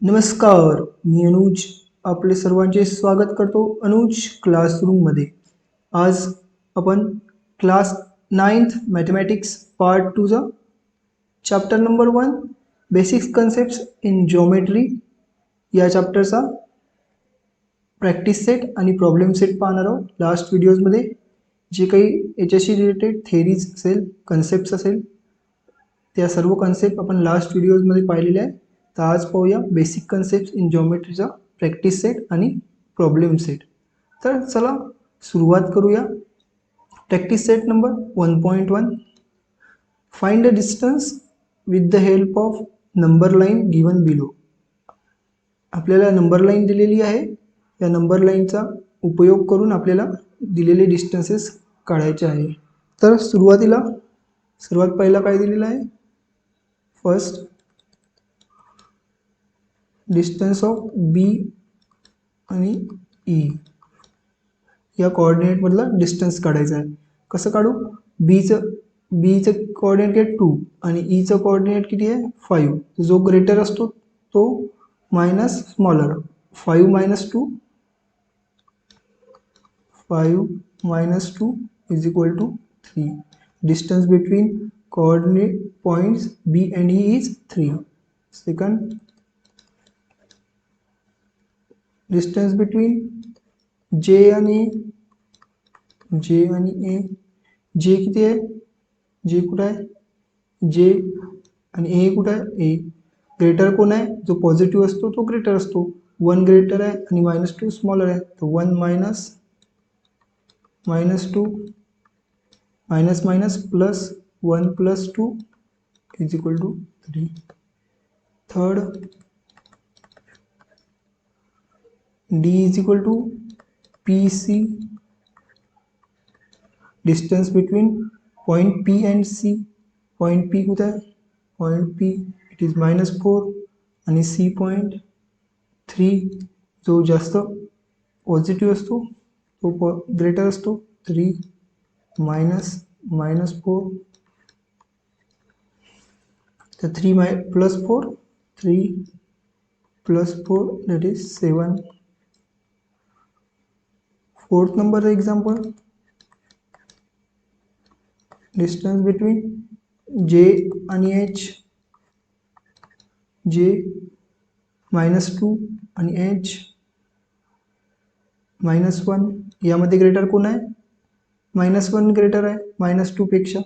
नमस्कार, मी अनुज आपले सर्वांचे स्वागत करतो अनुज क्लासरूममध्ये. आज आपण क्लास 9th मॅथमॅटिक्स पार्ट 2चा chapter number 1 basics concepts in geometry या चॅप्टरचा प्रॅक्टिस सेट आणि प्रॉब्लेम सेट पाहणार आहोत. लास्ट व्हिडिओजमध्ये जे काही याच्याशी रिलेटेड थेरीज असेल, कन्सेप्ट्स असेल, त्या सर्व कन्सेप्ट आपण लास्ट व्हिडिओजमध्ये पाहिलेले आहे. तर आज पाहूया बेसिक कन्सेप्ट इन जिओमेट्रीचा प्रॅक्टिस सेट आणि प्रॉब्लेम सेट. तर चला सुरुवात करूया. Practice set number 1.1 find the distance with the help of number line given below. आपल्याला नंबर लाईन दिलेली आहे. या नंबर लाईनचा उपयोग करून आपल्याला दिलेले डिस्टन्सेस काढायचे आहे. तर सर्वात पहिला काय दिलेला आहे? फर्स्ट डिस्टन्स ऑफ बी आणि ई या कोऑर्डिनेटमधला डिस्टन्स काढायचा आहे. कसं काढू? बीचं कोऑर्डिनेट आहे 2 आणि ईचं कोऑर्डिनेट किती आहे 5. जो ग्रेटर असतो तो minus smaller. 5 minus 2 is equal to 3. Distance between coordinate points B and E is 3. Second, distance between J and A. J किती आहे? J कुठं आहे? J आणि A कुठं आहे? A. ग्रेटर कोण आहे? जो पॉझिटिव्ह असतो तो ग्रेटर असतो. 1 ग्रेटर आहे आणि -2 स्मॉलर आहे. तर 1 minus 2 minus plus 1 plus 2 is equal to 3. Third, D is equal to PC. Distance between point P and C. Point P कुठे आहे? Point P it is -4 आणि C point 3. जो जास्त पॉझिटिव्ह असतो तो ग्रेटर असतो. 3 -4. तर 3 plus 4, 3 plus 4 that is 7. Fourth number example, distance between J and H. J -2 आणि H -1. यामध्ये ग्रेटर कोण आहे? -1 ग्रेटर आहे -2 पेक्षा.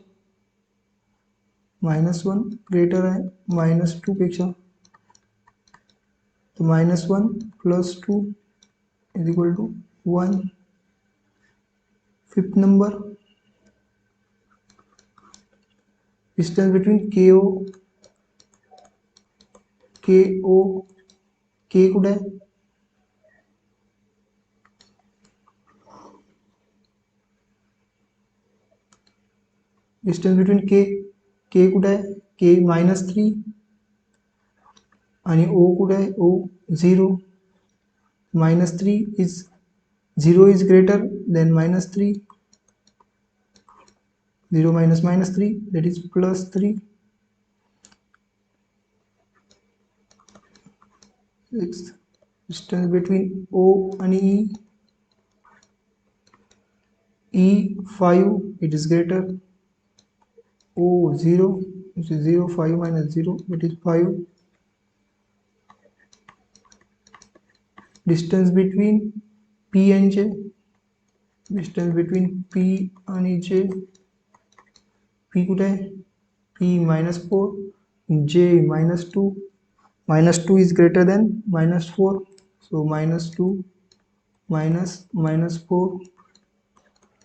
-1 ग्रेटर आहे -2 पेक्षा. तो -1 plus 2 is equal to 1. Fifth number, distance between K कुठे आहे? डिस्टन्स बिटवीन के कुठे आहे? के -3 आणि O कुठे आहे? O 0. -3 is 0 is greater than -3. 0 minus -3 that is +3. Sixth, distance between O and E 5 it is greater. O 0 which is 0. 5 minus 0 that is 5. Distance between P and J. Distance between P and J. P कुठे आहे? P -4, J -2. -2 is greater than -4, so -2 minus -4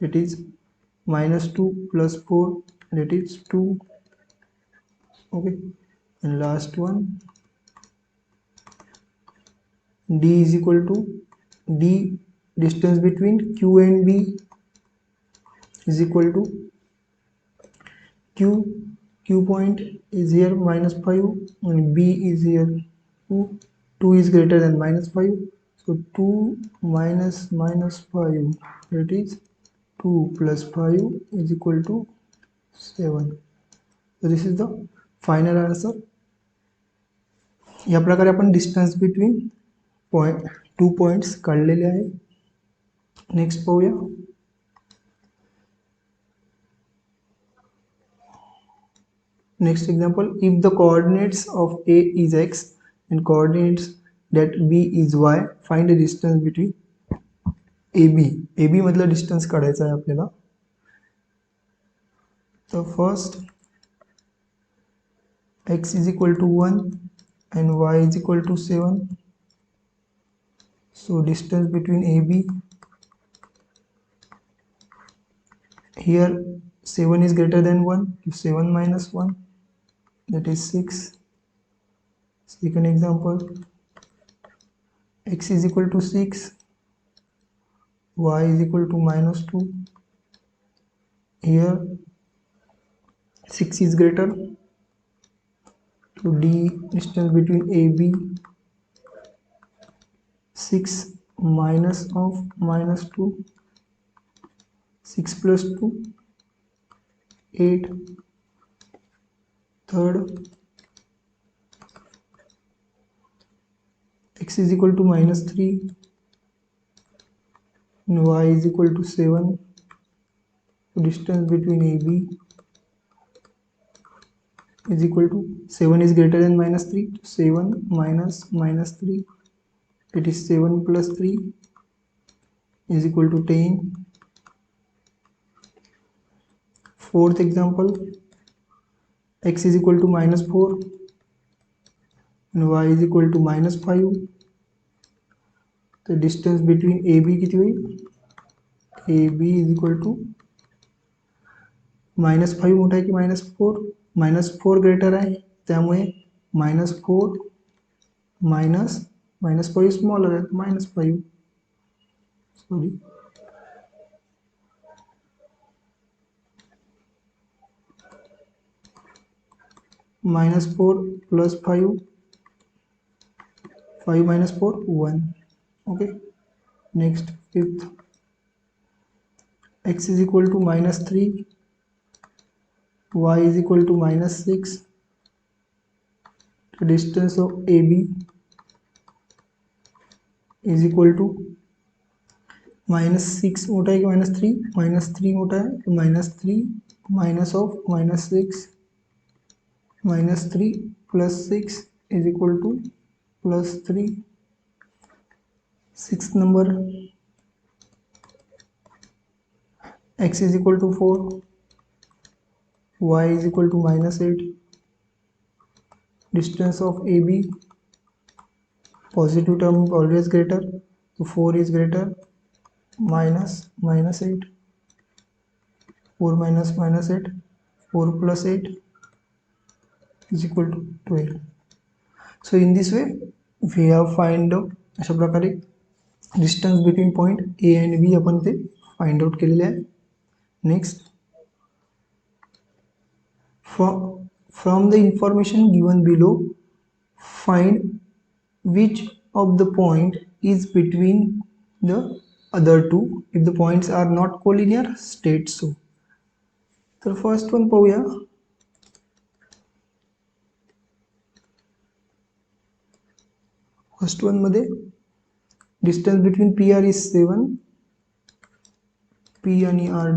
it is -2 plus 4 that is 2. Okay, and last one, D is equal to D. Distance between Q and B is equal to Q point is here -5 and B is here 2. 2 is greater than -5, so 2 minus -5 that is 2 plus 5 is equal to 7. So this is the final answer. या प्रकारे आपण distance between two points काढलेले आहे. Next पाहूया. Next example, if the coordinates of A is x and coordinates that B is y, find the distance between AB. AB मधला distance काढायचा आहे आपल्याला. तर first x is equal to 1 and y is equal to 7. So distance between AB, here 7 is greater than 1, 7 minus 1, that is 6. Second example, x is equal to 6, y is equal to minus 2. Here 6 is greater, so D distance between AB, 6 minus of minus 2, 6 plus 2, 8. Third, x is equal to minus 3 and y is equal to 7. So distance between AB is equal to 7 is greater than minus 3, 7 minus minus 3, it is 7 plus 3 is equal to 10. Fourth example, x is equal to minus 4 and y is equal to minus 5. The distance between AB किती होईल? AB is equal to minus 5 मोठा आहे की minus 4? minus 4 greater आहे, त्यामुळे minus 4 minus 5 smaller आहे, minus 5. Sorry. minus 4 plus 5, 5 minus 4, 1. Okay. Next, fifth, x is equal to minus 3, y is equal to minus 6. The distance of AB is equal to minus 6 मोटा है कि minus 3? minus 3 मोटा है, तो minus 3 minus of minus 6, minus 3 plus 6 is equal to plus 3. Sixth number, x is equal to 4, y is equal to minus 8. Distance of AB, positive term always greater, so 4 is greater, minus minus 8, 4 minus minus 8, 4 plus 8 is equal to 12. So in this way we have find out, अशा प्रकारे distance between point A and B आपण ते find out केलेले आहे. Next, from the information given below, find which of the point is between the other two. If the points are not collinear, state so. तर first one पाहूया. First one मध्ये distance between P R is 7, P आणि are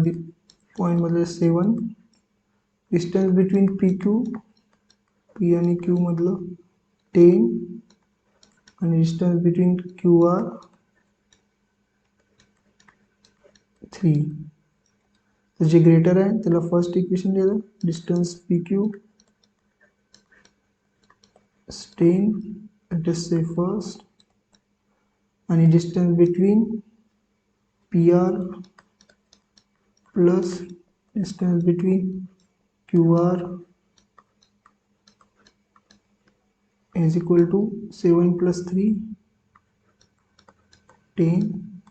point मधले 7. Distance between P Q, P आणि Q मधलं 10 आणि distance between Q R 3. तर जे greater आहे त्याला फर्स्ट इक्वेशन लिहिलं, distance P Q 10, let us say first, आणि distance between P R plus distance between QR is equal to 7 plus 3, 10.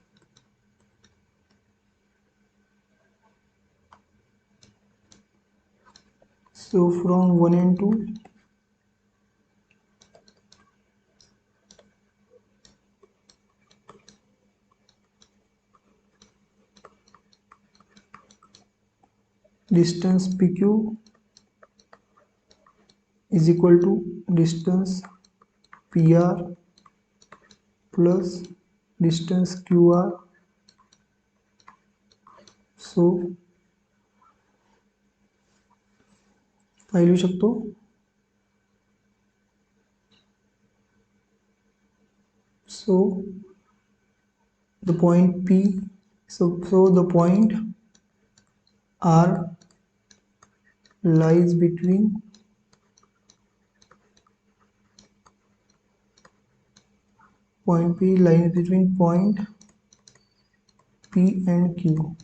So from 1 and 2, distance PQ is equal to distance PR plus distance QR. So file लिहू शकतो. So the point P, so the point R lies between point P lies between point P and Q.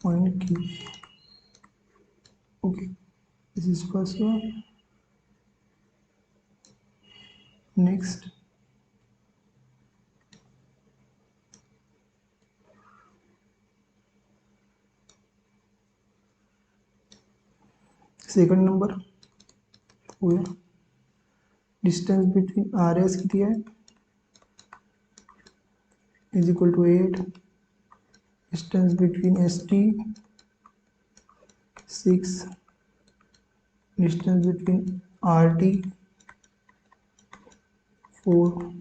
Point Q. Okay, this is first one. Next, second number हो गया. Distance between RS कितनी है? Is equal to 8. Distance between ST 6. Distance between RT 4.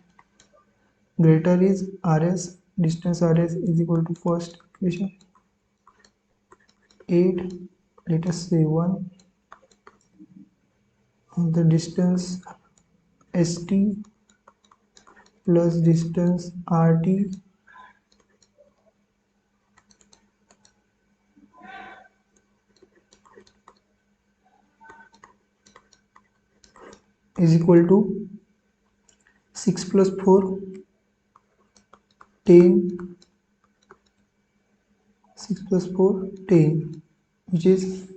Greater is RS. Distance RS is equal to first equation 8. Let us say 1. The distance ST plus distance RT is equal to 6 plus 4 10. 6 plus 4 10, which is,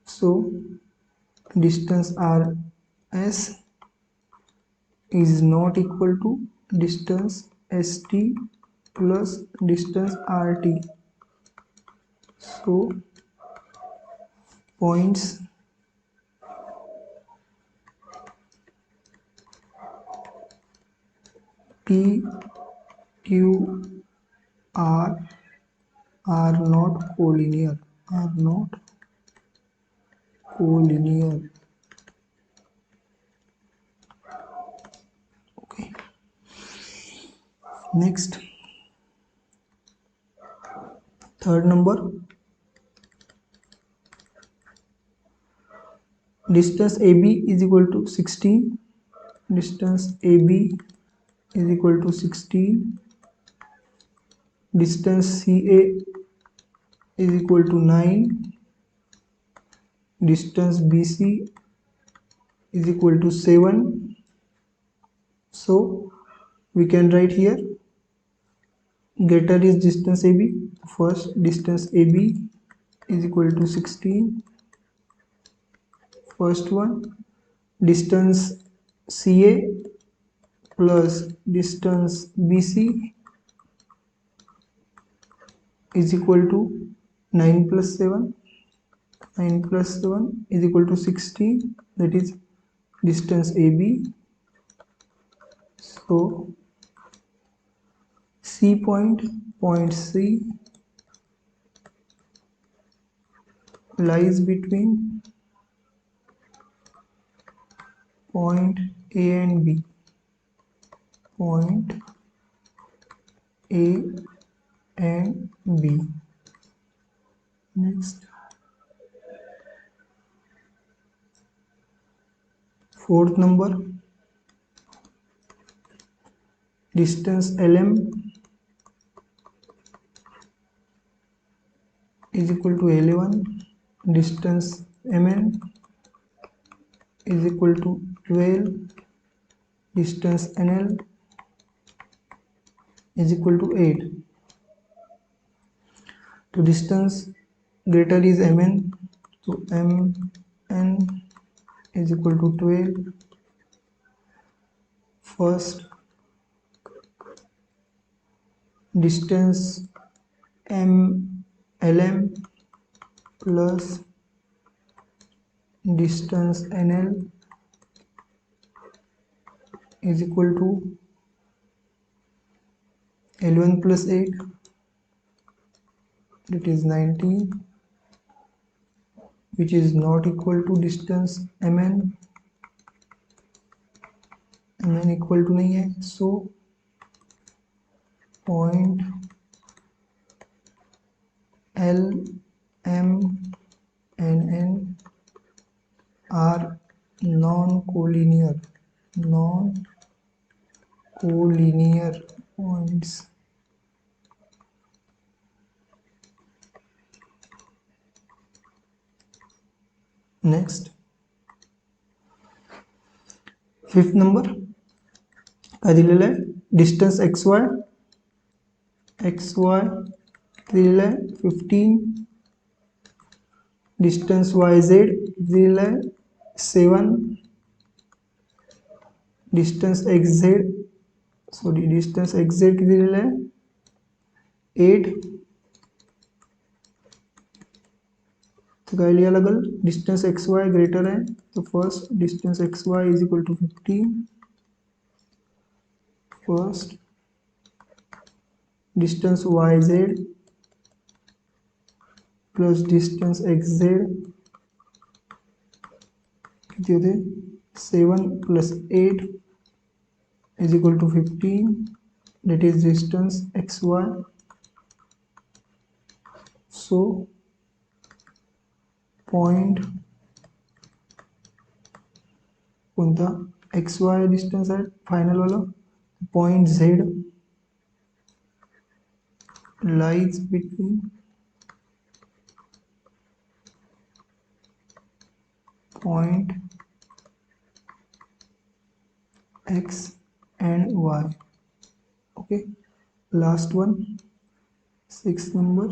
so distance RS is not equal to distance ST plus distance RT. So points P, Q, R are not collinear. Are not collinear. Okay. Next, third number. Distance AB is equal to 16. Distance AB is equal to 16. Distance CA is equal to 9. Distance BC is equal to 7. So we can write here, greater is distance AB. First, distance AB is equal to 16. First one, distance CA plus distance BC is equal to 9 plus 7. 9 plus 7 is equal to 16. That is distance AB. So C point C lies between point A and B. Point A and B. Next, fourth number, distance LM is equal to 11. Distance MN is equal to 12. Distance NL is equal to 8. So distance greater is MN, so MN is equal to 12. First, distance LM plus distance NL is equal to 11 plus 8, that is 19. which is not equal to distance mn equal to नहीं है, so point L M and N are non-collinear points. Next, fifth number काय दिलेलं आहे, distance xy दिलेलं आहे 15, distance yz दिलेलं आहे 7, distance xz किती दिलेलं आहे 8. तो काय लिहा लागल, डिस्टन्स xy ग्रेटर है तो first distance xy is equal to 15, first distance yz plus distance xz किती होते 7 plus 8 is equal to 15, that is distance xy. So point कोणता xy डिस्टन्स आहे फायनल वाला, point z lies between point x and y. Okay, last one, 6th number.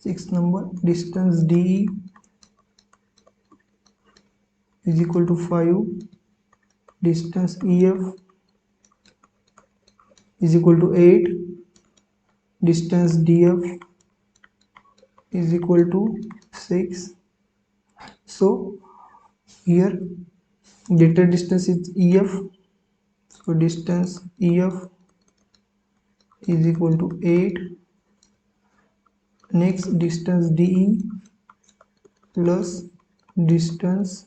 Sixth number, distance DE is equal to 5, distance EF is equal to 8, distance DF is equal to 6. So here greater distance is EF, so distance EF is equal to 8. Next, distance DE plus distance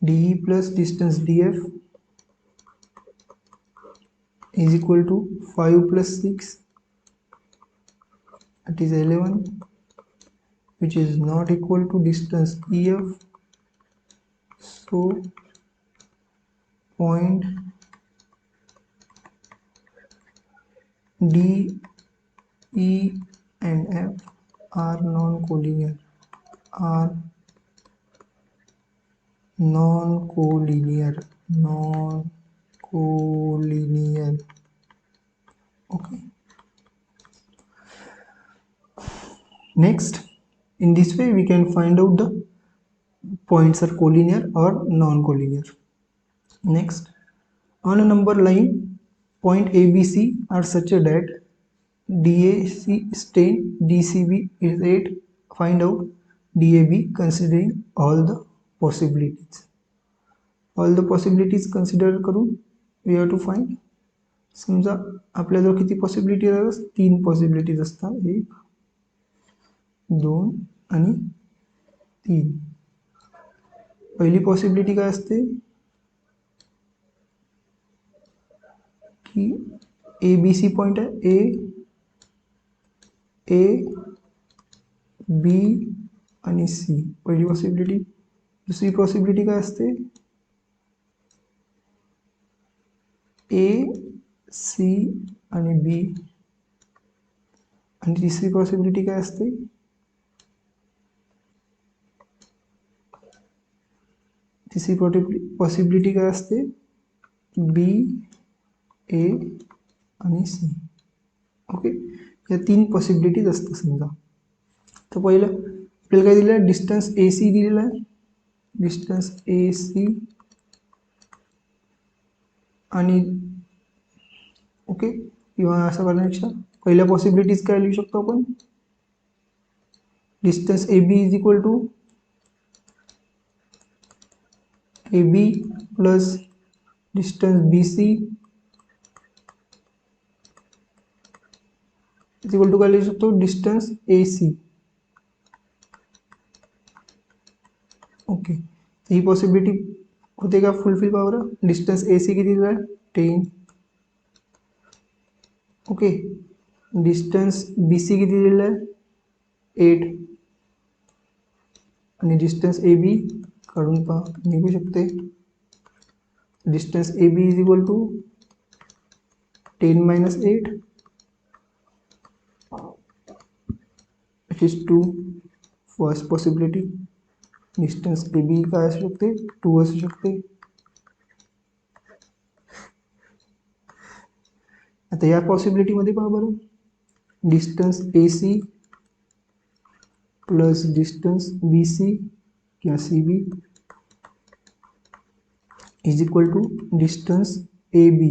DF is equal to 5 plus 6, that is 11, which is not equal to distance EF. So point D, E and F are non-collinear. Okay. Next, in this way we can find out the points are collinear or non-collinear. Next, on a number line, point ABC are such that DAC is 10, DCB is 8. Find out DAB considering all the possibilities. All the possibilities consider करून we have to find. समजा आपल्याजवळ किती possibilities असतात, 3 possibilities असतात, 1 2 आणि 3. पहिली possibility काय असते की ABC पॉइंट आहे, A B आणि C, पहिली पॉसिबिलिटी. दुसरी पॉसिबिलिटी काय असते, A C आणि B. आणि तिसरी पॉसिबिलिटी काय असते, पॉसिबिलिटी काय असते B A आणि C. ओके, या 3 पॉसिबिलिटीज असतात समजा. तर पहिलं आपल्याला काय दिलं आहे, डिस्टन्स AC दिलेला आहे, डिस्टन्स AC आणि ओके, किंवा असं करण्यापेक्षा पहिल्या पॉसिबिलिटीज काय लिहू शकतो आपण, distance AB is equal to AB plus distance B C is equal to काय लिहू शकतो डिस्टन्स ए सी. ओके, ही पॉसिबिलिटी होते का fulfil power. Distance A C किती दिला आहे 10. ओके, डिस्टन्स बी सी किती दिलेला आहे 8 आणि डिस्टन्स ए बी काढून पहा निघू शकते. Distance A B is equal to 10 minus 8 which is 2. First possibility distance A B काय असू शकते 2 असू शकते. आता या पॉसिबिलिटीमध्ये पहा बरं, distance A C plus distance B C किंवा C B is equal to distance A B.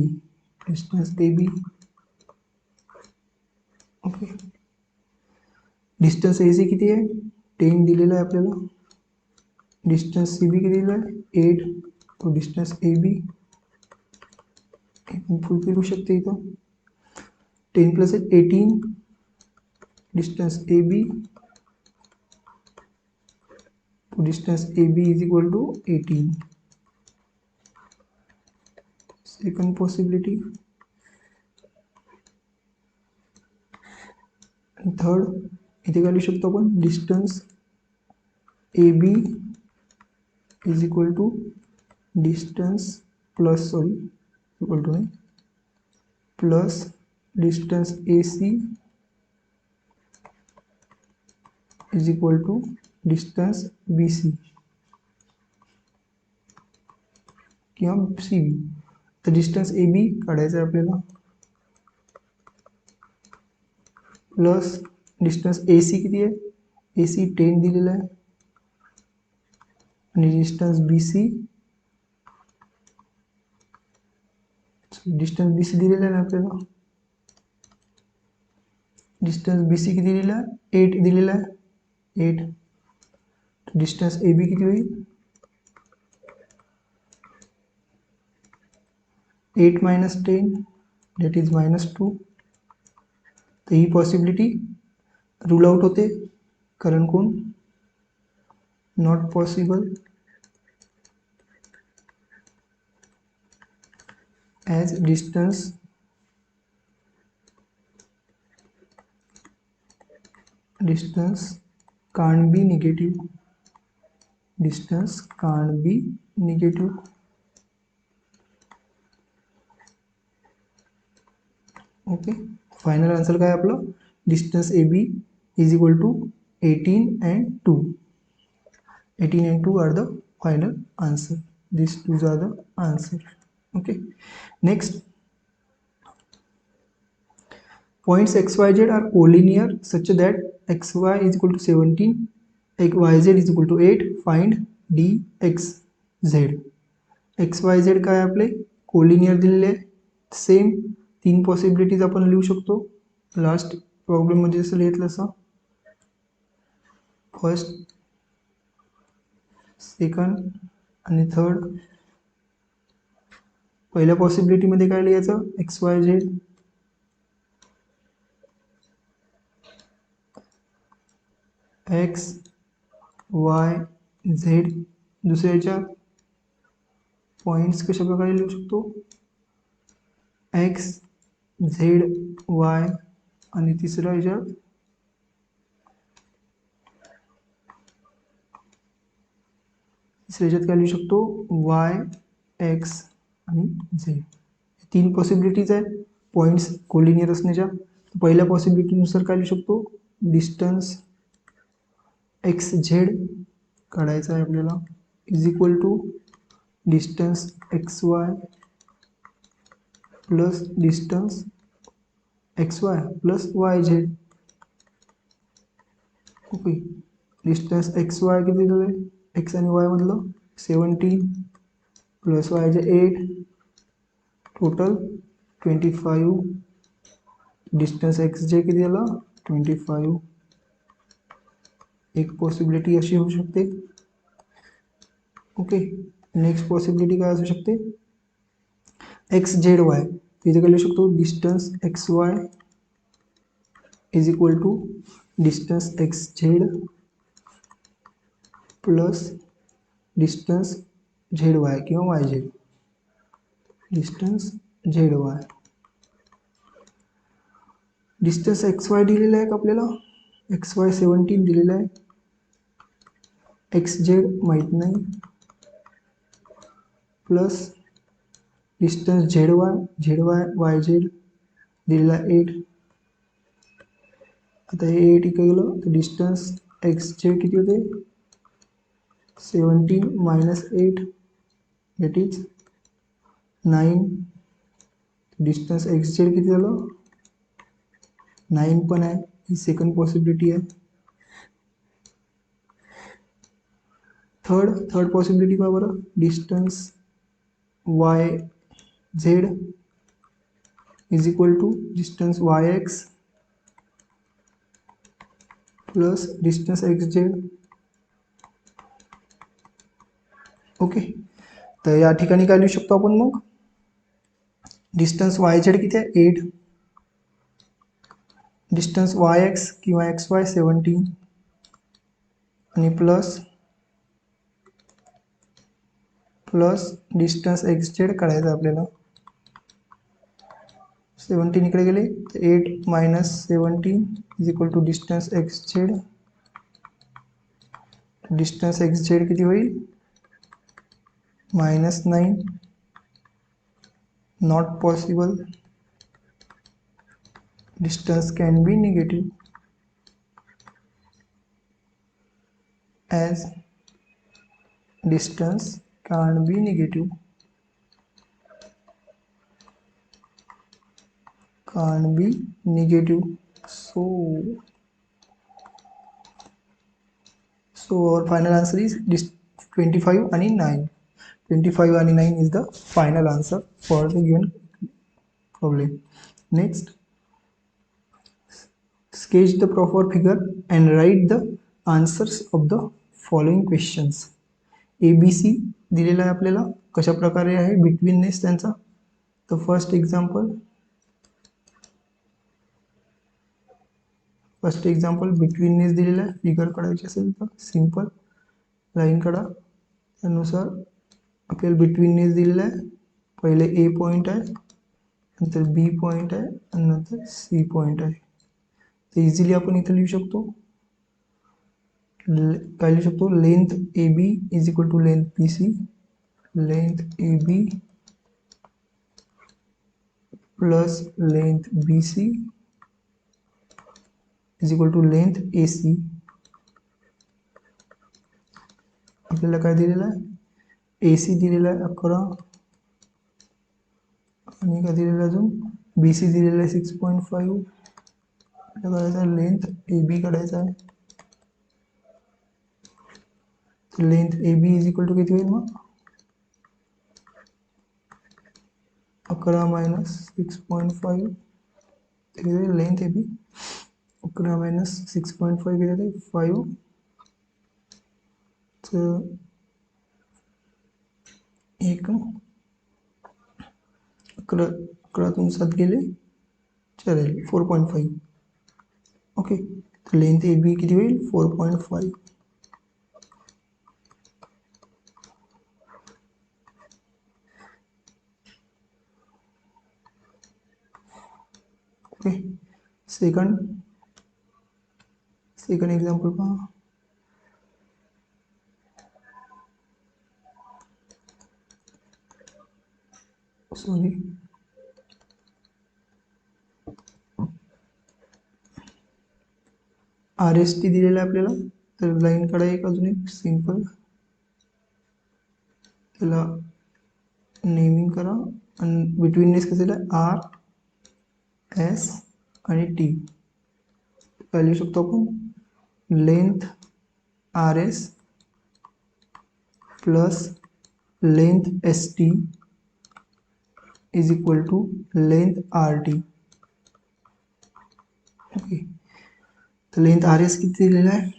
Distance A B. Okay, distance A C किती आहे 10 दिलेला आहे आपल्याला. डिस्टन्स सी बी किती दिलेला आहे 8. तो डिस्टन्स ए बी फुलफिल होऊ शकते इथं 10 प्लस 18. डिस्टन्स ए बी, तो distance A B is equal to 18. Second possibility. Third इथे काय लिहू शकतो आपण distance A B is equal to distance plus equal to नाही plus distance A C is equal to distance B C किंवा C B. तर डिस्टन्स ए बी काढायचं आहे आपल्याला प्लस डिस्टन्स ए सी किती आहे ए सी 10 दिलेला आहे आणि डिस्टन्स बी सी दिलेला आहे ना आपल्याला. डिस्टन्स बी सी किती दिलेला आहे 8 दिलेला आहे 8. डिस्टन्स ए बी किती होईल 8 minus 10 that is -2. तर ही पॉसिबिलिटी रूल आउट होते कारण कोण not possible as distance can't be negative. Distance can't be negative. Okay, final answer काय आपलं distance A B is equal to 18 and 2. 18 and 2 are the final answer. These two are the answer. Okay, next, points xyz are collinear such that xy is equal to 17, yz is equal to 8. Find dxz. xyz काय आपले collinear दिलेले आहे. Same 3 possibilities आपण लिहू शकतो last problem मध्ये जसं लिहितलं असं. फर्स्ट, सेकंड आणि थर्ड. पहिल्या पॉसिबिलिटी मध्ये काय लिहायचं xyz x y z. दुसऱ्याच्या पॉइंट्स कशा प्रकारे लिहू शकतो x z y आणि तिसऱ्या ह्याच्यात काय लिहू शकतो y x आणि z. 3 पॉसिबिलिटीज आहेत पॉइंट्स कोलिनियर असण्याच्या. पहिल्या पॉसिबिलिटीनुसार काय लिहू शकतो डिस्टन्स एक्स झेड काढायचा आहे आपल्याला is equal to distance X Y plus distance X Y plus Y Z. Okay, distance X Y किती झालं एक्स आणि वाय मधलं 17 प्लस वाय जे 8 टोटल 25. डिस्टन्स एक्स जे किती झालं 25. एक पॉसिबिलिटी अशी होऊ शकते. ओके, नेक्स्ट पॉसिबिलिटी काय असू शकते, एक्स झेड वाय. इथे काय लिहू शकतो, distance X Y is equal to distance X Z plus distance Z Y किंवा Y Z. Distance Z Y, distance X Y दिलेला आहे का आपल्याला, एक्स वाय 17 दिलेला आहे, एक्स झेड माहीत नाही, प्लस डिस्टन्स झेड वाय वाय झेड दिलेला 8. आता हे 8 इकडे गेलं तर डिस्टन्स एक्स झेड किती होते, 17 minus 8 that is 9. Distance X Z किती झालं, 9 पण आहे, ही सेकंड पॉसिबिलिटी आहे. थर्ड पॉसिबिलिटी पहा बरं, distance Y Z is equal to distance Y X plus distance X Z. Okay, तर या ठिकाणी काय लिहू शकतो आपण मग, डिस्टन्स वाय झेड किती आहे 8, डिस्टन्स वाय एक्स किंवा एक्स वाय 17 आणि प्लस डिस्टन्स एक्स झेड काढायचं आपल्याला. 17 इकडे गेले तर 8 minus 17 is equal to distance X Z. Distance X Z किती होईल, -9. Not possible, distance can be negative as distance can't be negative, can't be negative. So our final answer is 25 and 9. 25 and 9 is the final answer for the given problem. Next, sketch the proper figure and write the answers of the following questions. ABC दिलेला आहे आपल्याला, कशा प्रकारे आहे betweenness त्यांचा. तर first example betweenness दिलेला आहे. फिगर काढायची असेल तर सिंपल लाईन काढा, त्यानुसार आपल्याला बिटवीननेस दिलेला आहे. पहिले ए पॉईंट आहे, नंतर बी पॉईंट आहे आणि नंतर सी पॉईंट आहे. तर इझिली आपण इथे लिहू शकतो, काय लिहू शकतो, length A B is equal to length B C, length A B plus length B C is equal to length A C. आपल्याला काय दिलेलं आहे, ए सी दिलेला आहे 11 आणि काय दिलेलं आहे अजून, बी सी दिलेलं आहे 6.5. आपल्याला करायचं आहे लेंथ ए बी काढायचा आहे. Length A B is equal to किती होईल मग, 11 minus 6.5. Length A B 11 minus 6.5 किती होते 5. तर एक 11 7 गेले 4 4.5. ओके, तर लेंथ ए बी किती होईल 4.5. ओके, सेकंड एक्झाम्पल पहा. सॉरी, आर एस टी दिलेला आहे आपल्याला. तर लाईन काढा एक अजून एक सिंपल, त्याला नेमिंग करा आणि बिटवीननेस कसं दिलं आर एस आणि टी. काय लिहू शकतो आपण, length R S plus length S T is equal to length R T. Okay, तर लेंथ आर एस किती दिलेला आहे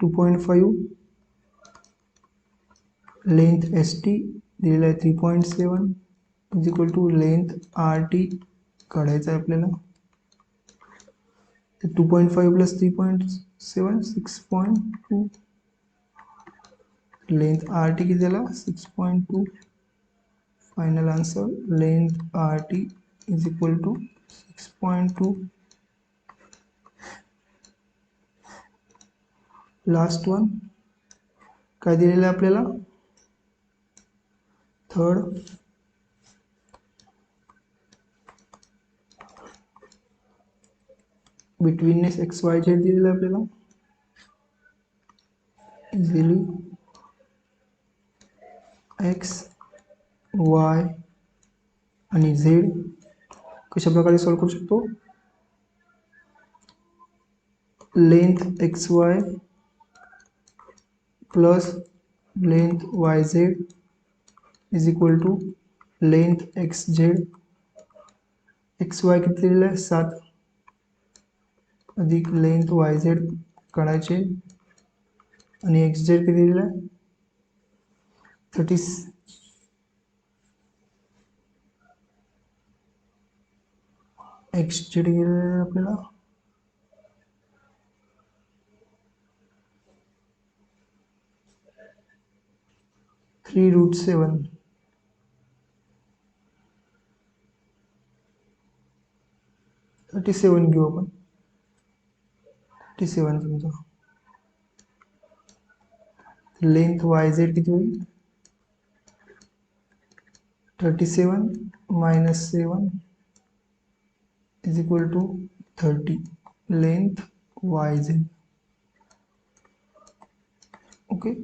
2.5 लेंथ एस टी दिलेला आहे 3.7 is equal to length R T काढायचं आहे आपल्याला. 2.5 प्लस 3.7 6.2 लेंथ आर टी किती झाला 6.2. Final answer length R T is equal to 6.2. Last one काय दिलेलं आहे आपल्याला third betweenness X Y Z दिलेलं आहे आपल्याला इझिली एक्स वाय आणि झेड कशा प्रकारे सॉल्व करू शकतो. Length X Y plus length Y Z is equal to length X Z. X Y किती दिलेलं आहे 7 अधिक लेंथ वाय झेड काढायचे आणि एक्स झेड किती दिलेलं आहे 30. एक्स झेड दिलेलं आहे आपल्याला 3√7. 37 घेऊ आपण 37 समजा. लेंथ वाय झेड किती होईल 37 minus 7 is equal to 30 length Y Z. okay,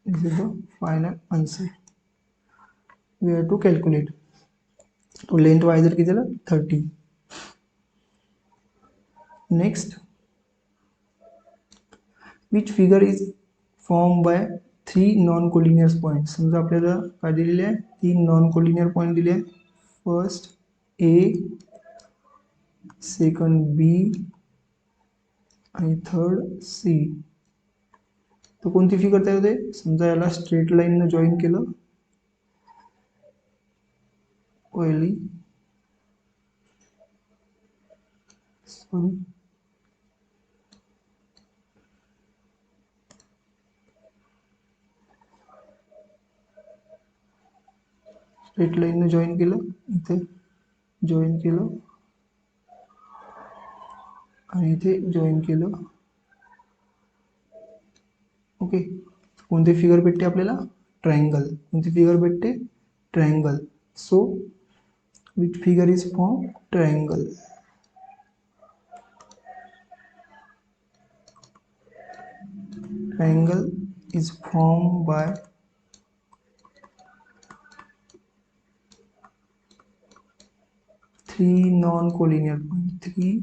this is the final answer we have to calculate. तो लेंथ वाय झेड किती झालं 30. Next which figure is form by 3 non collinear point. समजा आपल्याला काय दिलेले आहे 3 नॉन कोलिनियर पॉइंट दिले आहे. फर्स्ट ए सेकंड बी आणि थर्ड सी. तो कोणती फिगर तयार होते. समजा याला स्ट्रेट लाईननं जॉईन केलं पहिली स्ट्रेट लाईननं जॉईन केलं इथे जॉईन केलं आणि इथे जॉईन केलं. ओके कोणते फिगर भेटते आपल्याला ट्रायंगल. कोणती फिगर भेटते triangle. So which figure is form triangle. Triangle is formed by 3 non-collinear points. 3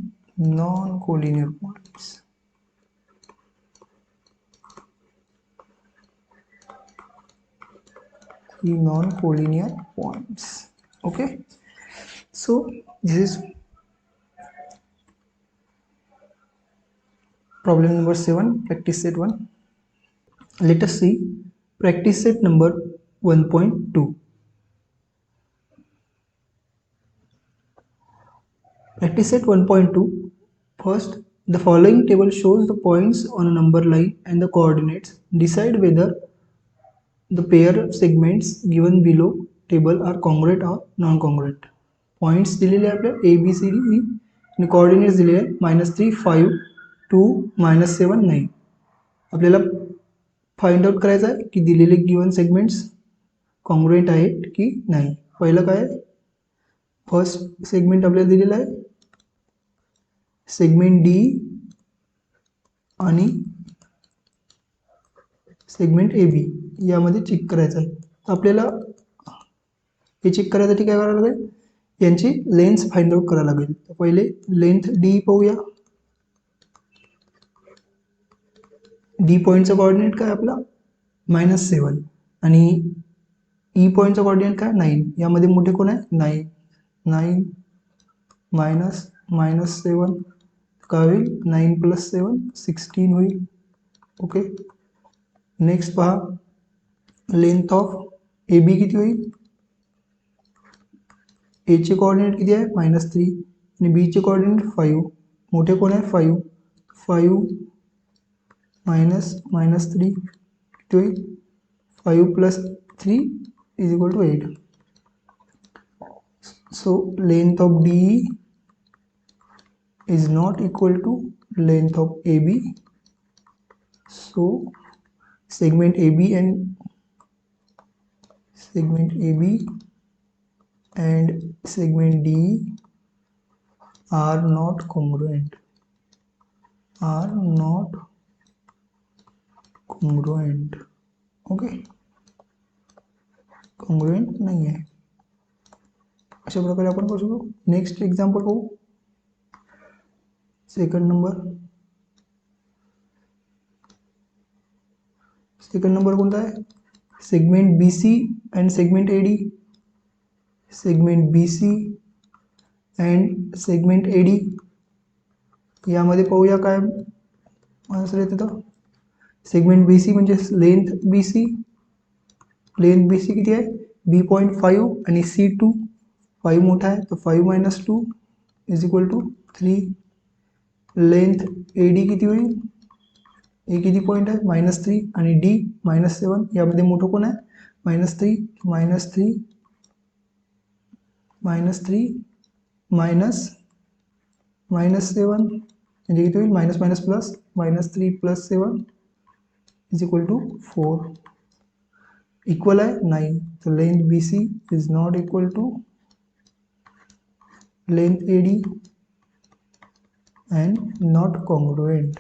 non-collinear points. Non-collinear points. Okay, so this is problem number 7, practice set 1. Let us see practice set number 1.2. Practice set 1.2. First, the following table shows the points on a number line and the coordinates. Decide whether the pair of segments given below table are congruent or non-congruent. Points दिलेले आपल्या A, B, C, D, E आणि coordinates दिलेले -3, 5, 2, -7, 9. आपल्याला find out करायचं आहे की दिलेले given segments congruent आहेत की नाही. पहिलं काय फर्स्ट सेगमेंट आपल्याला दिलेला आहे सेगमेंट डी आणि सेगमेंट ए बी यामध्ये चेक करायचं आहे. तर आपल्याला हे चेक करायसाठी काय करायला लागेल यांची लेंथ फाइंड आउट करायला लागेल. तर पहिले लेंथ डी पाहूया. डी पॉईंटचा कोऑर्डिनेट काय आपला -7 आणि ई पॉईंटचा कोऑर्डिनेट काय 9. यामध्ये मोठे कोण आहे 9. 9 -7 काय होईल 9 + 7 16 होईल. ओके नेक्स्ट पहा लेंथ ऑफ ए बी किती होईल, एचे कोऑर्डिनेट किती आहे -3 आणि बीचे कोऑर्डिनेट 5, मोठे कोण आहे 5, 5 -3 किती होईल 5 + 3 = 8. So length of DE is not equal to length of AB. So segment AB and segment DE are not congruent. Okay, congruent नाही आहे. अशा प्रकारे आपण करू शकतो. नेक्स्ट एक्झाम्पल पाहू. सेकंड नंबर कोणता आहे, segment B C and segment A D. Segment B C and segment A D यामध्ये पाहूया काय आन्सर येते. तर सेगमेंट बी सी म्हणजे लेंथ बी सी किती आहे B.5 आणि C2 5 मोठा आहे तर 5 - 2 = 3. लेंथ AD किती होईल, ए किती पॉईंट आहे -3 आणि D -7, यामध्ये मोठं कोण आहे -3 -3 -7 म्हणजे किती होईल -3 + 7 = 4. इक्वल आहे नाही, तर length BC is not equal to length AD and not congruent.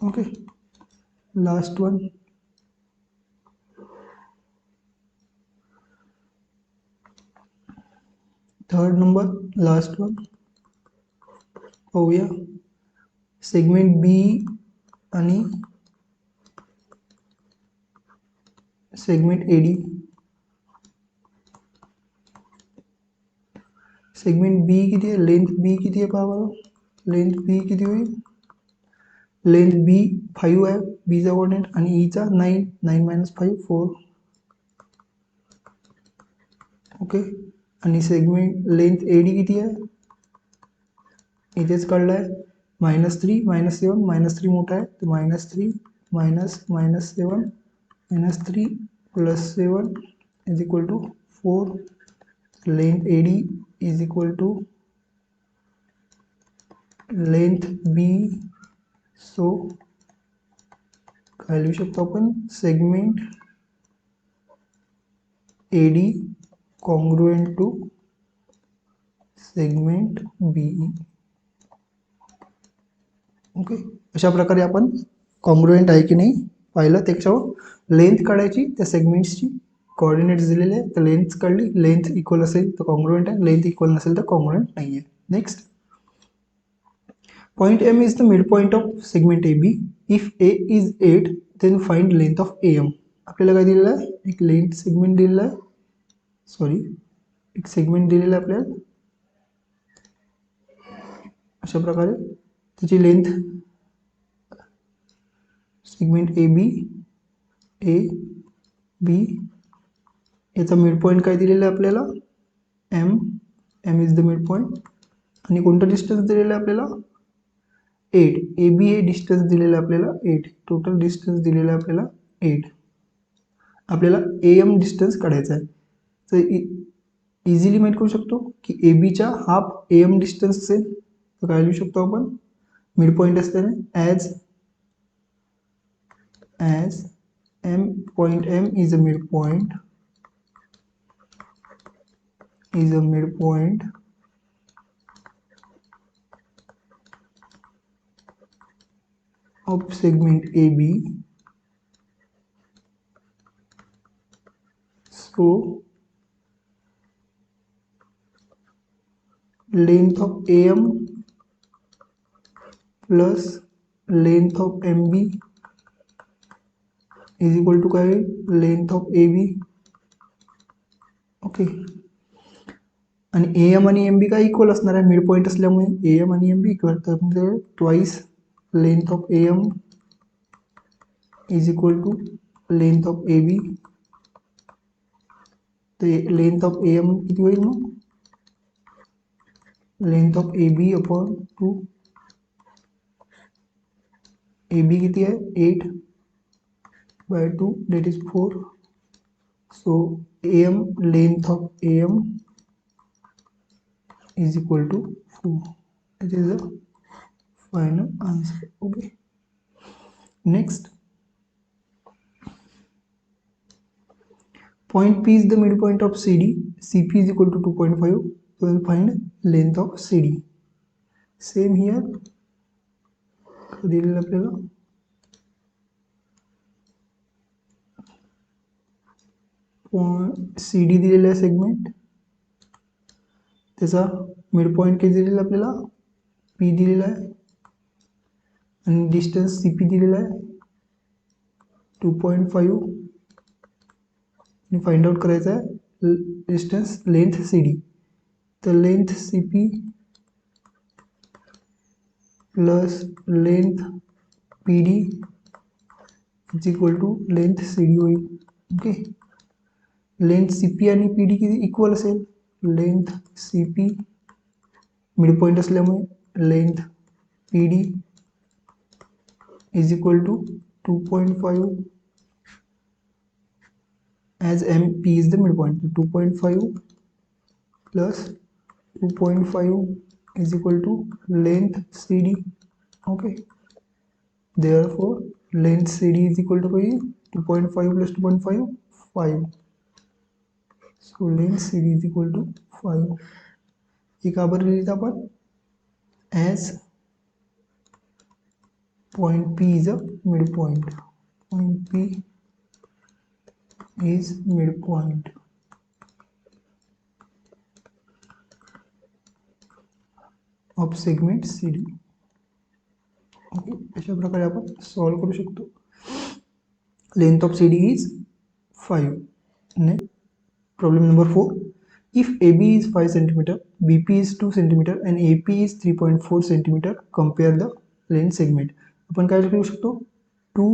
Okay, last one. Third number last one पाहूया. सेगमेंट बी आणि सेगमेंट एडी. सेगमेंट बी किती आहे, लेंथ बी किती आहे पहा बरं. लेंथ बी किती होईल, लेंथ बी 5 आहे बीचा कोऑर्डिनेट आणि ईचा 9 -5 4. ओके, आणि सेगमेंट लेंथ एडी किती आहे इथेच कळलं आहे -3 -7 -3 मोठा आहे तर -3 -7 -3 + 7 = 4. Length AD is equal to length B. So काय लिहू शकतो आपण, segment AD congruent to segment BE. Okay, अशा प्रकारे आपण कॉन्ग्रुएंट आहे की नाही पाहिलं. त्याच्यावर लेंथ काढायची, त्या सेगमेंट्सची कोऑर्डिनेट्स दिलेले आहे तर लेंथ काढली, लेंथ इक्वल असेल तर कॉन्ग्रुएंट आहे, लेंथ इक्वल नसेल तर कॉन्ग्रुएंट नाही आहे. Next, point M is the mid point of segment AB. If A is 8 then find length of AM. आपल्याला काय दिलेलं आहे, एक लेंथ सेगमेंट दिलेला आहे, एक सेगमेंट दिलेला आहे आपल्याला. अशा प्रकारे त्याची लेंथ सेगमेंट AB याचा मिड पॉईंट काय दिलेला आहे आपल्याला M is the mid point. आणि कोणतं डिस्टन्स दिलेलं आहे आपल्याला 8. AB हे डिस्टन्स दिलेलं आहे आपल्याला 8. टोटल डिस्टन्स दिलेलं आहे आपल्याला 8. आपल्याला AM डिस्टन्स काढायचा आहे. तर इझिली माहीत करू शकतो की ABच्या हाफ AM डिस्टन्स असेल तर काय लिहू शकतो आपण, मिड पॉईंट असताना as point M is a midpoint of segment AB. So length of AM plus length of MB is equal to काय, लेंथ ऑफ AB. ओके, आणि ए एम आणि एम बी काय इक्वल असणार आहे, mid point असल्यामुळे A M आणि M B equal. तर म्हणजे twice length of A M is equal to length of A B. तर लेंथ ऑफ ए एम किती होईल मग, length of A B upon 2. A B किती आहे 8/2 that is 4. So AM length of AM is equal to 4. That is the final answer. Okay. Next, point P is the midpoint of CD. CP is equal to 2.5. So we'll find length of CD. Same here. दिलेलं आपल्याला CD दिलेला आहे segment, त्याचा mid point किती दिलेला आपल्याला P दिलेला आहे आणि डिस्टन्स CP दिलेला आहे 2.5 आणि फाइंड आउट करायचा आहे डिस्टन्स लेंथ CD. तर length CP plus length PD is equal to length CD होईल. ओके, लेंथ CP आणि PD किती इक्वल असेल, लेंथ CP मिड पॉईंट असल्यामुळे length PD is equal to 2.5 as MP is the midpoint. 2.5 plus 2.5 is equal to length CD. Okay, therefore length CD is equal to 2.5 plus 2.5 5. So length CD is equal to 5. ये कहाँ पर लिखा अपन, as point P is a midpoint. Point P is midpoint of segment CD. Okay, अशा प्रकारे आपण solve करू शकतो. Length of CD is 5. Next, problem number 4. If AB is 5 cm, BP is 2 cm and AP is 3.4 cm, compare the length segment. आपण काय लिहू शकतो, 2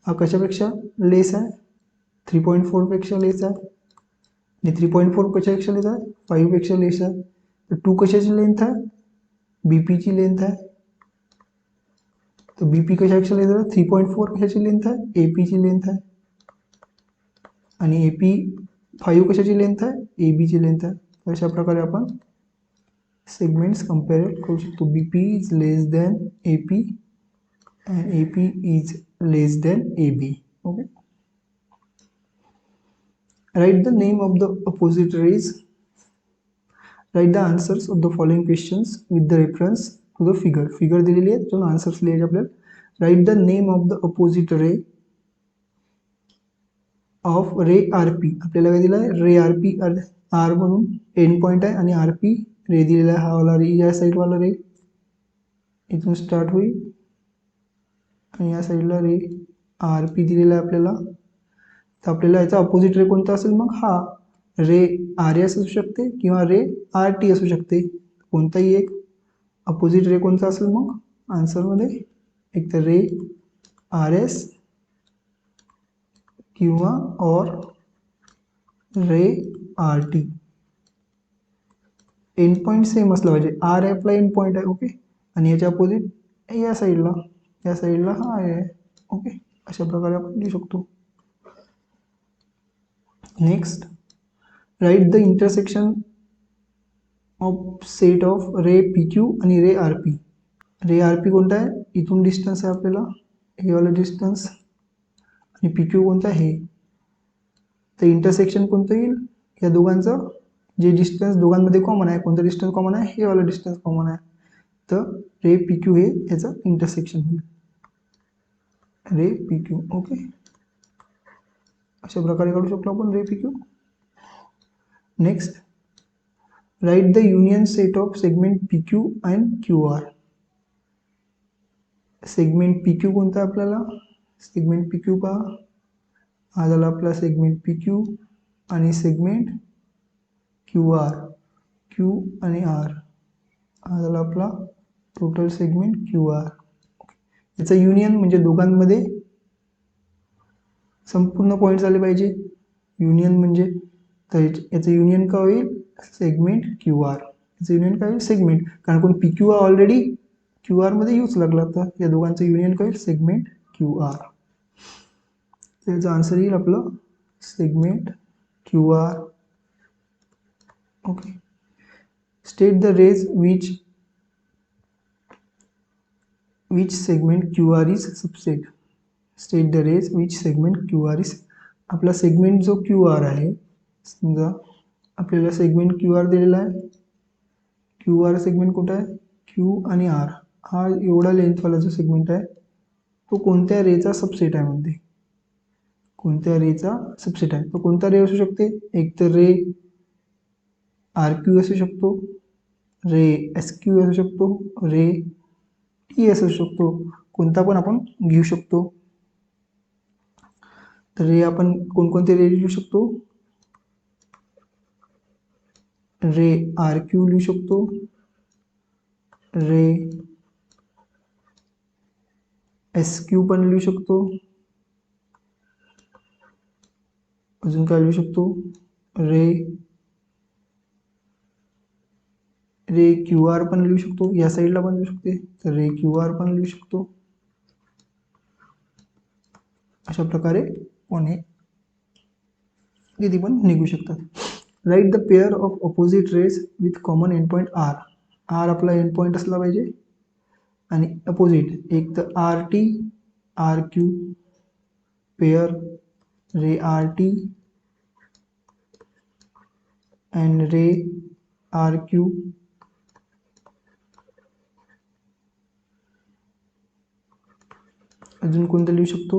हा कशापेक्षा लेस आहे, 3.4 पेक्षा लेस आहे आणि 3.4 कशापेक्षा लेस आहे, 5 पेक्षा लेस आहे. तर 2 कशाची लेंथ आहे, BP ची लेंथ आहे. तो BP कशापेक्षा लेंथ आहे, 3.4 कशाची लेंथ आहे, AP ची लेंथ आहे आणि AP 5 कशाची लेंथ आहे, AB ची लेंथ आहे. अशा प्रकारे आपण सेगमेंट्स कंपेअर करू शकतो. BP is less than AP and AP is less than AB. Okay. Write the name of the opposite rays. Write the answers of the following questions with the reference to the figure. Figure दिलेली आहे, तो answers लिहायचे आपल्याला. Write the name of the opposite ray of ray RP. आपल्याला काय दिलं आहे, रे RP, R म्हणून एंड पॉइंट आहे आणि RP रे दिलेला आहे. हा वाला रे, या साईड वाला रे इथून स्टार्ट होईल आणि या साईडला रे RP दिलेला आहे आपल्याला. तर आपल्याला याचा अपोजिट रे कोणता असेल, मग हा रे RS असू शकते किंवा रे RT असू शकते. कोणताही एक अपोजिट रे कोणता असेल मग आन्सरमध्ये, एक तर रे RS किंवा और रे RT. एंड पॉइंट सेम असला पाहिजे, R आहे आपला एंड पॉइंट आहे. ओके, आणि याच्या अपोजिट या साईडला हा आहे. ओके, अशा प्रकारे आपण लिहू शकतो. Next, write the intersection of set of रे PQ आणि रे RP. रे RP कोणता आहे, इथून डिस्टन्स आहे आपल्याला हे वाला डिस्टन्स आणि PQ कोणता आहे. तर इंटरसेक्शन कोणतं येईल, या दोघांचं जे डिस्टन्स दोघांमध्ये कॉमन आहे, कोणतं डिस्टन्स कॉमन आहे, हे वाला डिस्टन्स कॉमन आहे. तर रे PQ हे याचं इंटरसेक्शन होईल, रे PQ. ओके, अशा प्रकारे काढू शकतो आपण रे PQ. Next, write the union set of segment PQ and QR. Segment PQ कोणता आपल्याला, सेगमेंट PQ का, हा झाला आपला सेगमेंट PQ आणि सेगमेंट QR. क्यू आणि आर, हा झाला आपला टोटल सेगमेंट क्यू आर. याचं युनियन म्हणजे दोघांमध्ये संपूर्ण पॉईंट झाले पाहिजे. युनियन म्हणजे तर याचं युनियन का होईल सेगमेंट क्यू आर. याचं युनियन काय होईल सेगमेंट, कारण कोण P Q R already Q R मध्ये यूज लागला, तर या दोघांचं युनियन काय होईल सेगमेंट क्यू आर. त्याचा आन्सर येईल आपलं segment Q R. Okay. State the range which segment QR is subset. State the rays which segment QR is. आपला सेगमेंट जो QR आहे, समजा आपल्याला सेगमेंट QR दिलेला आहे. QR सेगमेंट कुठं आहे, Q आणि R, हा एवढा लेंथवाला जो सेगमेंट आहे तो कोणत्या रेचा सबसेट आहे म्हणते. कोणत्या रेचा सबसेट आहे, तो कोणता रे असू शकते, एक तर रे RQ असू शकतो, रे SQ असू शकतो, रे टी असू शकतो, कोणता पण आपण घेऊ शकतो. तर रे आपण कोणकोणते रे लिहू शकतो, रे RQ लिहू शकतो, रे SQ पण लिहू शकतो, अजून काय लिहू शकतो, रे QR पण लिहू शकतो, या साईडला पण लिहू शकते, तर रे QR पण लिहू शकतो. अशा प्रकारे कोणी किती पण निघू शकतात. Write the pair of opposite rays with common end point R. R आपला एंड पॉईंट असला पाहिजे आणि अपोजिट एक तर RT RQ pair ray RT and ray RQ. अजून कोणतं लिहू शकतो,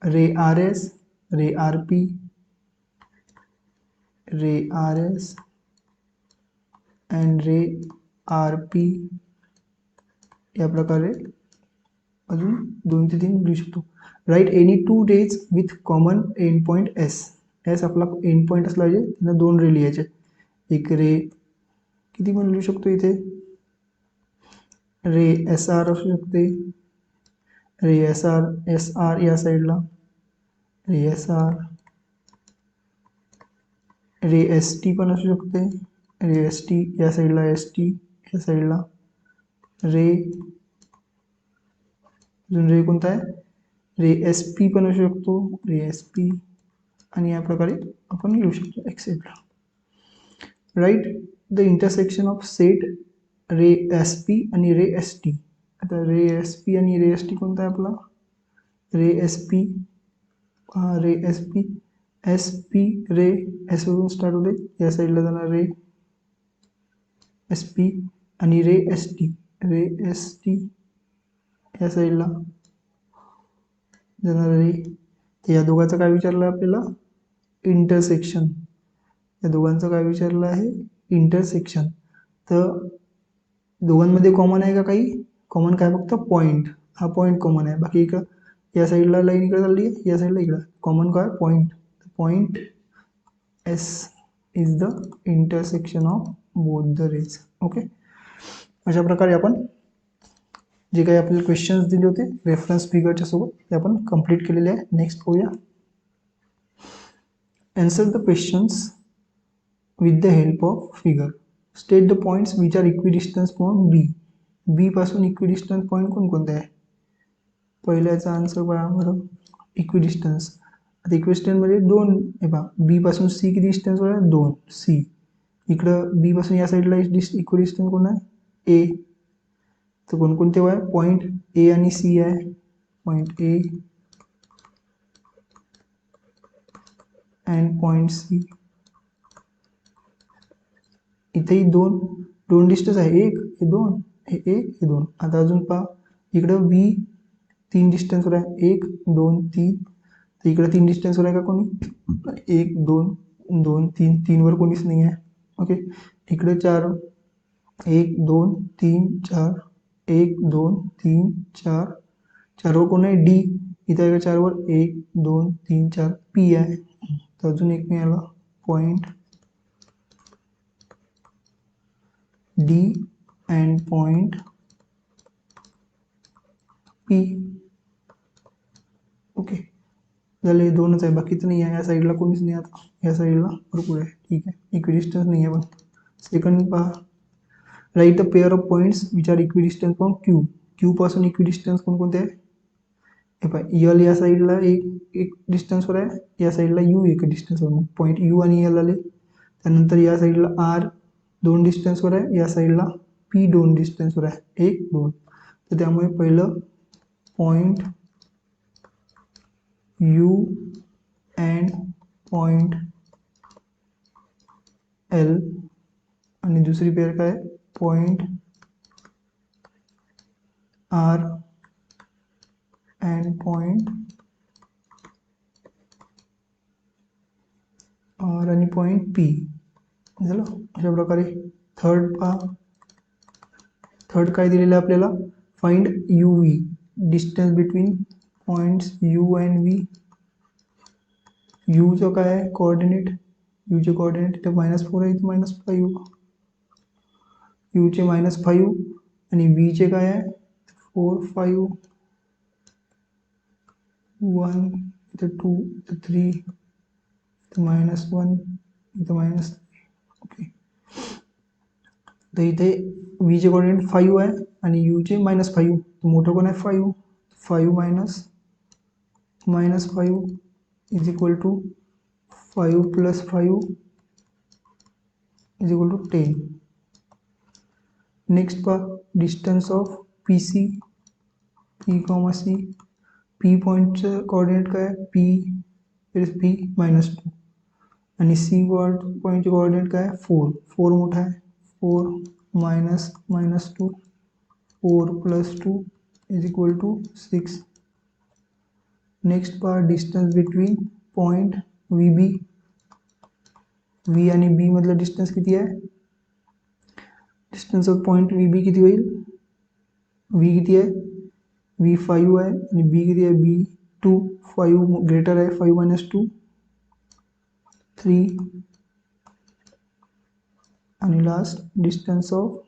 रे RS रे RP रे RS अँड रे RP. या प्रकारे अजून 2 ते 3 लिहू शकतो. Write any two rays with common end point S. S आपला एंड पॉईंट असला पाहिजे, त्यांना 2 रे लिहायचे. एक रे किती पण लिहू शकतो, इथे रे SR असू शकते, रे SR या साईडला, रे SR रे ST पण असू शकते, रे ST या साईडला, ST या साईडला, रे अजून रे कोणता आहे, रे SP पण असू शकतो, रे SP. आणि या प्रकारे आपण लिहू शकतो etcetera. Write the intersection of set रे SP आणि रे ST. आता रे SP आणि रे ST कोणता आहे आपला, रे SP, रे SP SP रे S वरून स्टार्ट होते, या साईडला जाणार रे SP आणि रे ST या साईडला जाणार रे. तर या दोघांचं काय विचारलं आपल्याला, इंटरसेक्शन. या दोघांचं काय विचारलं आहे, इंटरसेक्शन. तर दोघांमध्ये कॉमन आहे का काही, कॉमन काय फक्त पॉईंट, हा पॉईंट कॉमन आहे. बाकी इकडं या साईडला लाईन इकडे चालली आहे, या साईडला इकडं कॉमन काय point. Point S is the intersection of both the rays. Okay. अशा प्रकारे आपण जे काही आपल्याला क्वेश्चन्स दिले होते रेफरन्स फिगरच्या सोबत ते आपण कंप्लीट केलेले आहे. नेक्स्ट पाहूया. Answer the questions with the help of figure. State the points which are equidistant from B. B पासून इक्विडिस्टन्स पॉईंट कोणकोणते आहे. पहिल्याचा आन्सर बघा बरं, इक्विडिस्टन्स. आता इक्विडिस्टन्स मध्ये 2 हे पहा, B पासून C किती डिस्टन्स आहे, 2 C. इकडं B पासून या साईडला इक्विडिस्टन्स कोण आहे, A. तर कोणकोणते आहे, पॉईंट A आणि C आहे, point A and point C. इथेही दोन डिस्टन्स आहे, एक हे 2, हे 1 हे 2. आता अजून पहा इकडं B 3 डिस्टन्सवर आहे, 1 2 3. तर इकडं 3 डिस्टन्सवर आहे का कोणी, 1 2 2 3, 3 वर कोणीच नाही आहे. ओके. इकडे 4, 1 2 3 4, 1 2 3 4, 4 वर कोण आहे, D. इथं आहे का 4 वर, 1 2 3 4 P आहे. तर अजून एक मिळाला point D and point P. Okay, झालं, हे दोनच आहे, बाकीचं नाही आहे. या साईडला कोणीच नाही, आता या साईडला भरपूर आहे. ठीक आहे, इक्विडिस्टन्स नाही आहे. पण सेकंड पहा, write a pair of points which are equidistance from Q. Q पासून इक्विडिस्टन्स कोणकोणते आहे? हे पहा, यल या साईडला एक डिस्टन्सवर आहे, या साईडला यू एक डिस्टन्सवर. मग पॉईंट यू आणि यल आले. त्यानंतर या साईडला आर 2 डिस्टन्सवर आहे, या साईडला पी 2 डिस्टन्सवर आहे, 1 2. तर त्यामुळे पहिलं point U and point L, आणि दुसरी पेअर काय, point R and point R आणि पॉईंट पी. झालं. अशा प्रकारे थर्ड पहा, थर्ड काय दिलेलं आहे आपल्याला, find U V, distance between points U and V. यूचं काय आहे कोऑर्डिनेट, यूचे कोऑर्डिनेट इथे -4 आहे, इथे -5, यूचे -5 आणि व्हीचे काय आहे 4 5 1, इथे 2, इथे 3, इथे -1, इथे -3. ओके, तर इथे व्हीचे कोऑर्डिनेट 5 आहे आणि यूचे -5. मोठं कोण आहे 5, 5 -5 is equal to 5 + 5 is equal to 10. Next पहा, distance of P C, P comma C. P पॉईंटचं कोऑर्डिनेट काय आहे, पी -2 आणि सी पॉईंटचे कोऑर्डिनेट काय आहे 4. 4 मोठा आहे, 4 -2, 4 + 2 इज इक्वल टू 6. नेक्स्ट पहा, distance between point V B, V आणि बी मधलं डिस्टन्स किती आहे, distance of point V B किती होईल, व्ही किती आहे, व्ही 5 आहे आणि बी किती आहे, बी 2. 5 ग्रेटर आहे, 5 - 2 3. आणि last distance of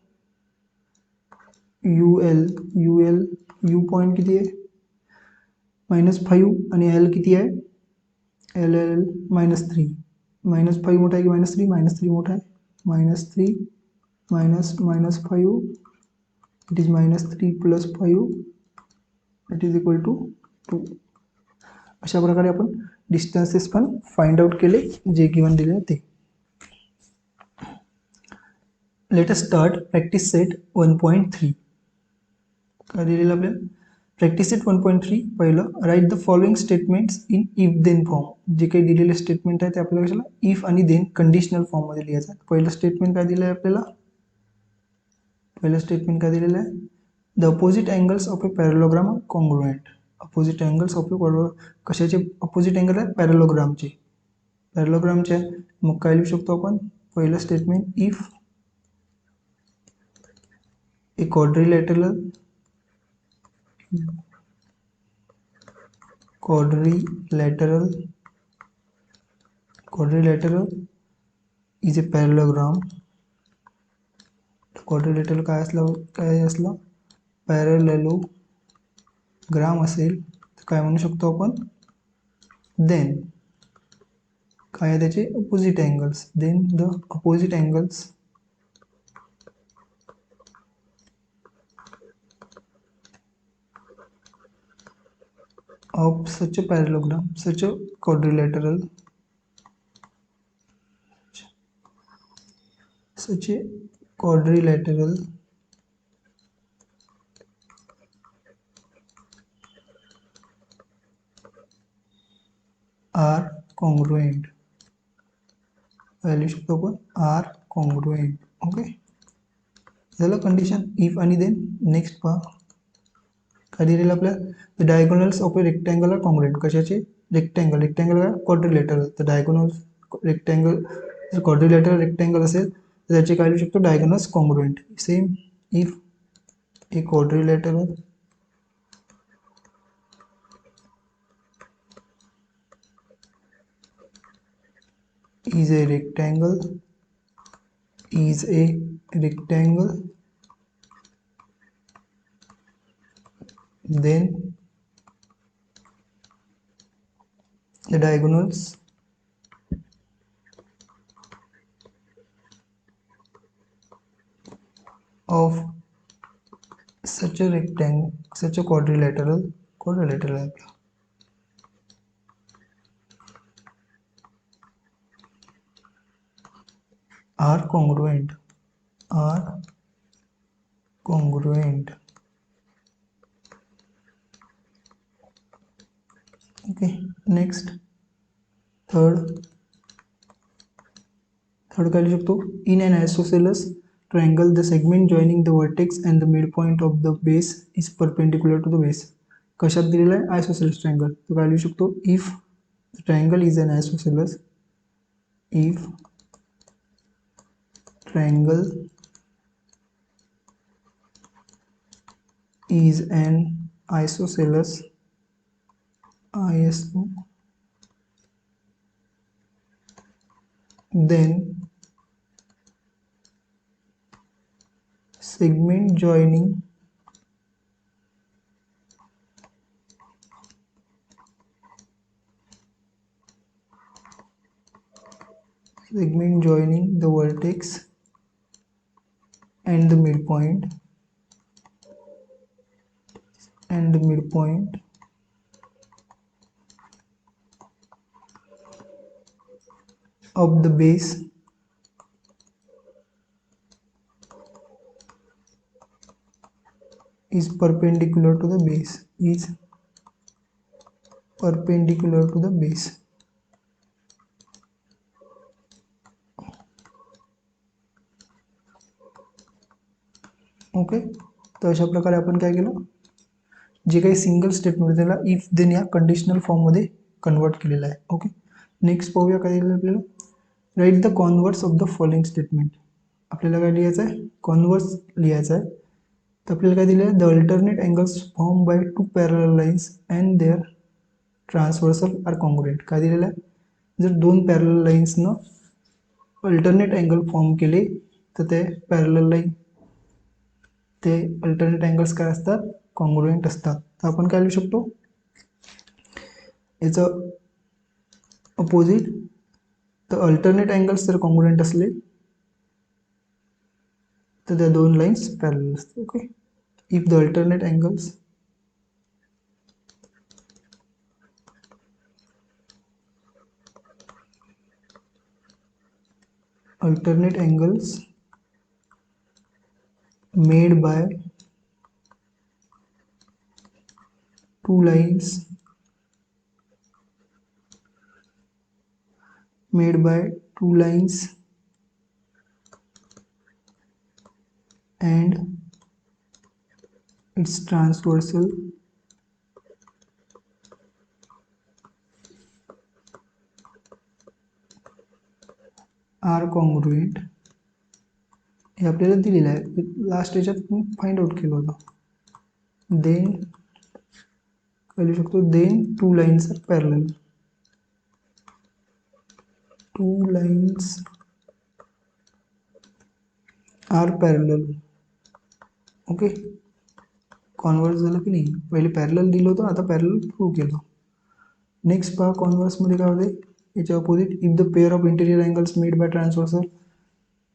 U L, you point किती आहे -5 आणि एल किती आहे, एल -3. -5 मोठा आहे की -3, -3 मोठा आहे, -3 -5 it is -3 + 5 it is equal to 2. अशा प्रकारे आपण डिस्टन्सेस पण फाइंड आउट केले जे गिवन दिले ते. Let us start practice set 1.3. काय दिलेलं आपल्याला, प्रॅक्टिस सेट 1.3. पहिलं, write the following statements in if then form. जे काही दिलेले स्टेटमेंट आहे ते आपल्याला कशाला, इफ आणि देन कंडिशनल फॉर्ममध्ये लिहायचं. पहिलं स्टेटमेंट काय दिलं आहे आपल्याला, पहिलं स्टेटमेंट काय दिलेलं आहे, the opposite angles of a parallelogram are congruent. Opposite angles of a, कशाचे अपोजिट अँगल आहे, पॅरलोग्रामचे, पॅरलोग्रामचे. मग काय लिहू शकतो आपण, पहिलं statement, if A quadrilateral is a parallelogram. quadrilateral काय असलं पॅरलेलोग्राम असेल तर काय म्हणू शकतो आपण, देन काय आहे त्याचे opposite angles, then the opposite angles of such a parallelogram, such a quadrilateral, are congruent. लिहू शकतो आपण आर कॉन्ग्रुएंट. ओके, झालं कंडिशन इफ आणि देन. नेक्स्ट पहा, काय दिलेलं आपल्याला, the diagonals of a rectangle are congruent. कशाचे, रेक्टँगल काय क्वाड्रिलेटरल. तर डायगोनल्स रेक्टँगल, क्वाड्रिलेटरल रेक्टँगल असेल तर त्याचे काय लिहू शकतो, diagonals congruent. Same, if a quadrilateral is a rectangle is a rectangle, then the diagonals of such a rectangle, such a quadrilateral are congruent. Are congruent. Okay, next third काय लिहू शकतो? In an isosceles triangle, the segment joining the vertex and the midpoint of the base is perpendicular to the base. कशात दिलेला आहे? Isosceles triangle. तो काय लिहू शकतो? If the triangle is an isosceles, if triangle is an isosceles, ISO, then segment joining the vertex and the midpoint of the base is perpendicular to the base, okay. तर अशा प्रकारे आपण काय केलं, जे काही सिंगल स्टेटमेंट त्याला if then या conditional फॉर्ममध्ये कन्वर्ट केलेलं आहे. ओके, नेक्स्ट पाहूया काय दिलेलं आपल्याला. Write the converse of the following statement. आपल्याला काय लिहायचं आहे? कॉन्व्हर्स लिहायचं आहे. तर आपल्याला काय दिलं आहे? The alternate angles form by two parallel lines and their transversal are congruent. काय दिलेलं आहे? जर दोन पॅरलल लाईन्सनं अल्टरनेट अँगल फॉर्म केले तर ते पॅरलल लाईन, ते अल्टरनेट अँगल्स काय असतात? कॉन्ग्रुएंट असतात. तर आपण काय लिहू शकतो? याचं अपोजिट, तर अल्टरनेट अँगल्स जर कॉन्ग्रुएंट असले तर त्या दोन लाईन्स पॅरलल असतात. Okay, if the alternate angles made by two lines and its transversal are congruent. हे आपल्याला दिलेलं आहे, लास्ट याच्यात फाइंड आउट केलं होतं. देन काय लिहू शकतो? Then two lines are parallel. Okay, converse झालं की नाही? पहिले पॅरलल दिलं होतं, आता पॅरलल प्रूव्ह केलं. नेक्स्ट पहा कॉन्व्हर्समध्ये काय होते याच्या opposite. If the pair of interior angles made by transversal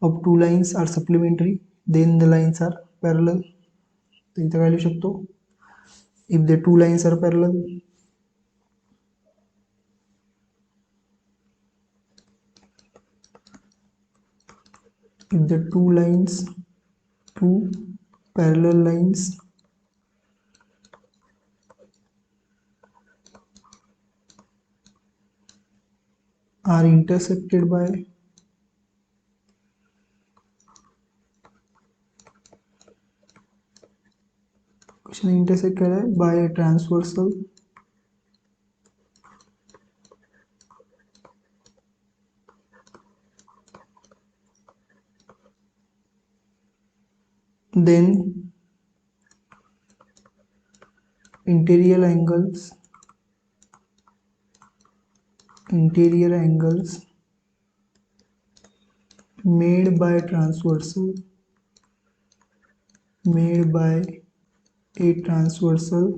of two lines are supplementary then the lines are parallel. तर इथं काय लिहू शकतो? If the two lines are parallel, if the two parallel lines are intersected by a transversal then interior angles made by transversal, made by a transversal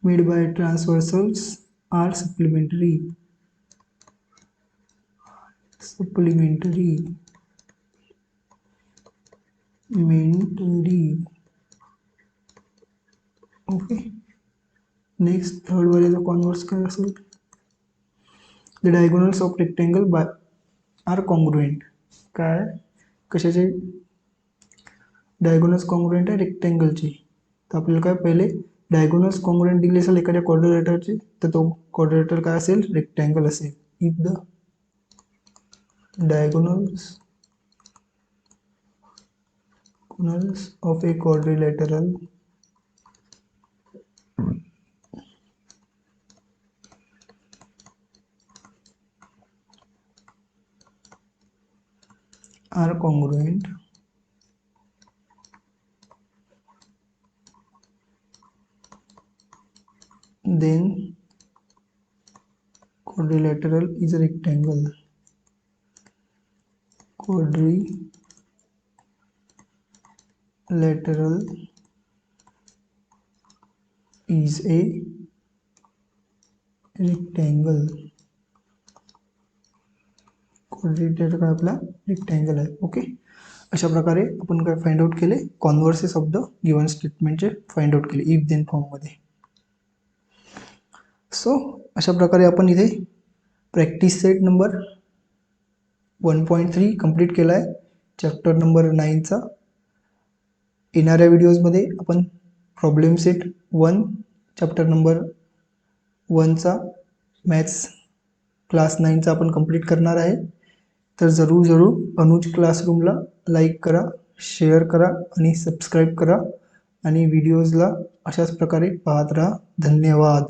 made by transversals are supplementary, supplementary okay. Next third वाले converse काय असेल, the diagonals of rectangle by are congruent. काय कशाचे diagonals congruent आहे रेक्टेंगलचे. तर आपल्याला काय पहिले डायगोनल्स कॉन्ग्रुएंट दिले असेल एखाद्या क्वाड्रिलेटरचे, तर तो क्वाड्रिलेटर काय असेल रेक्टेंगल असेल. If the diagonals of a quadrilateral are congruent, then quadrilateral is a rectangle. Quadrilateral is a rectangle. Quadrilateral काय आपला रेक्टँगल आहे. ओके. अशा प्रकारे आपण काय फाइंड आउट केले, कॉन्व्हर्सेस ऑफ द गिवन स्टेटमेंटचे फाइंड आउट केले इफ देन फॉर्ममध्ये. सो अशा प्रकारे आपण इथे प्रॅक्टिस सेट नंबर 1.3 कंप्लीट केला आहे, चॅप्टर नंबर 9चा. येणाऱ्या व्हिडिओजमध्ये आपण प्रॉब्लेम सेट 1 चॅप्टर नंबर 1चा मॅथ्स क्लास 9चा आपण कंप्लीट करणार आहे. तर जरूर अनुज क्लासरूमला लाईक करा, शेअर करा आणि सबस्क्राईब करा आणि व्हिडिओजला अशाच प्रकारे पाहत राहा. धन्यवाद.